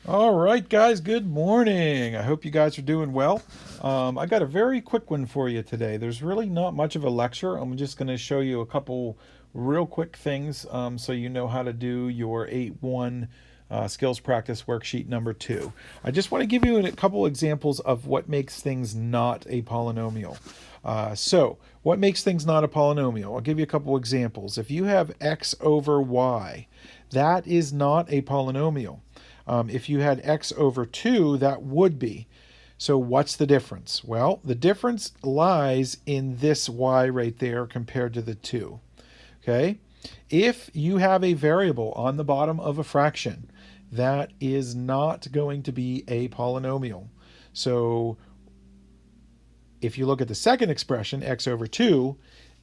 All right, guys, good morning. I hope you guys are doing well. I got a very quick one for you today. There's really not much of a lecture. I'm just going to show you a couple real quick things so you know how to do your 8-1 skills practice worksheet number 2. I just want to give you a couple examples of what makes things not a polynomial. What makes things not a polynomial? I'll give you a couple examples. If you have x over y, that is not a polynomial. If you had x over 2, that would be. So what's the difference? Well, the difference lies in this y right there compared to the 2. Okay? If you have a variable on the bottom of a fraction, that is not going to be a polynomial. So if you look at the second expression, x over 2,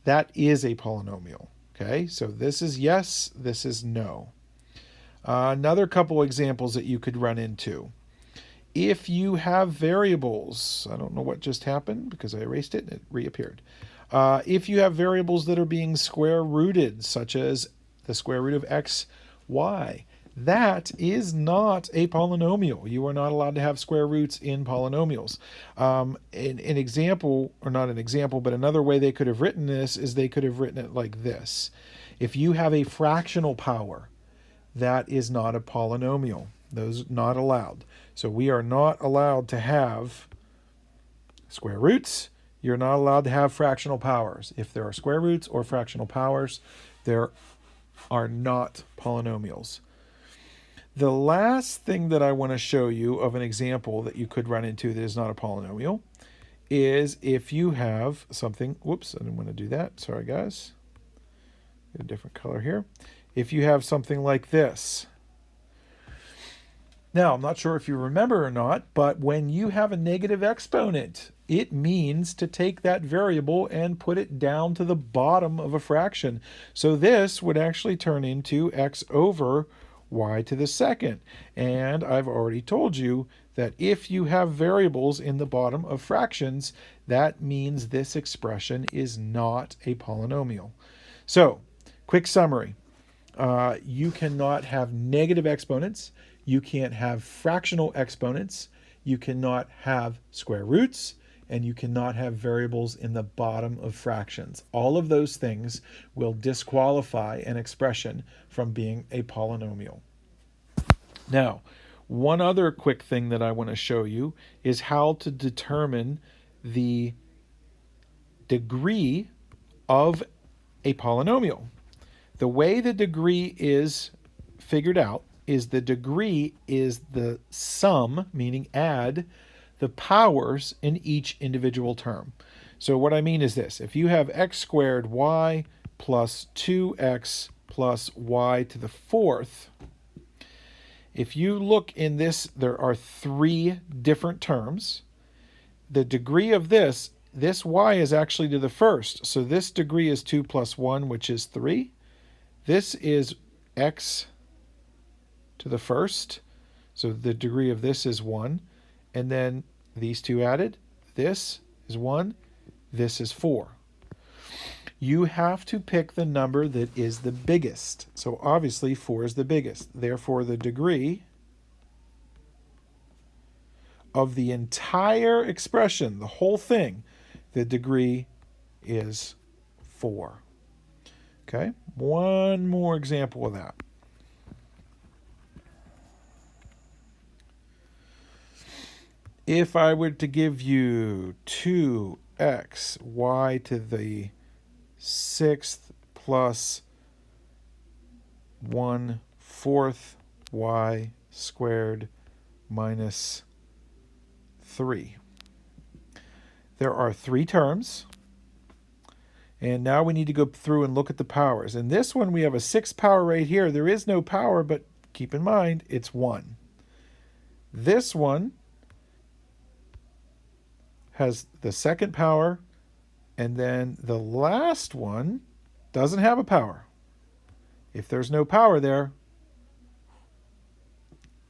that is a polynomial. Okay? So this is yes, this is no. Another couple examples that you could run into. If you have variables, I don't know what just happened because I erased it and it reappeared. If you have variables that are being square rooted, such as the square root of x, y, that is not a polynomial. You are not allowed to have square roots in polynomials. An example, or not an example, but another way they could have written this is they could have written it like this. If you have a fractional power, that is not a polynomial. Those are not allowed. So we are not allowed to have square roots. You're not allowed to have fractional powers. If there are square roots or fractional powers, there are not polynomials. The last thing that I want to show you of an example that you could run into that is not a polynomial is if you have something, whoops, I didn't want to do that. Sorry, guys. Get a different color here. If you have something like this. Now, I'm not sure if you remember or not, but when you have a negative exponent, it means to take that variable and put it down to the bottom of a fraction. So this would actually turn into x over y to the second. And I've already told you that if you have variables in the bottom of fractions, that means this expression is not a polynomial. So, quick summary. You cannot have negative exponents. You can't have fractional exponents. You cannot have square roots. And you cannot have variables in the bottom of fractions. All of those things will disqualify an expression from being a polynomial. Now, one other quick thing that I want to show you is how to determine the degree of a polynomial. The way the degree is figured out is the degree is the sum, meaning add, the powers in each individual term. So what I mean is this. If you have x squared y plus 2x plus y to the fourth, if you look in this, there are 3 different terms. The degree of this y is actually to the first. So this degree is 2 plus 1, which is 3. This is x to the first. So the degree of this is 1. And then these two added. This is 1. This is 4. You have to pick the number that is the biggest. So obviously 4 is the biggest. Therefore, the degree of the entire expression, the whole thing, the degree is 4. Okay, one more example of that. If I were to give you 2x y to the sixth plus 1/4 y squared minus 3. There are 3 terms. And now we need to go through and look at the powers. In this one, we have a 6th power right here. There is no power, but keep in mind, it's 1. This one has the 2nd power, and then the last one doesn't have a power. If there's no power there,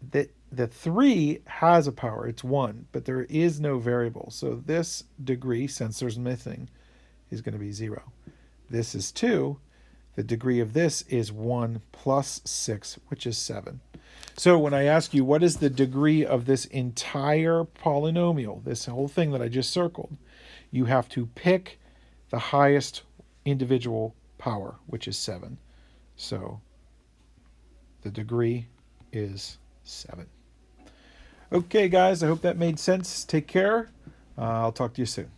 the 3 has a power. It's 1, but there is no variable. So this degree, since there's missing, is going to be 0. This is 2. The degree of this is 1 plus 6, which is 7. So when I ask you what is the degree of this entire polynomial, this whole thing that I just circled, you have to pick the highest individual power, which is 7. So the degree is 7. Okay, guys, I hope that made sense. Take care. I'll talk to you soon.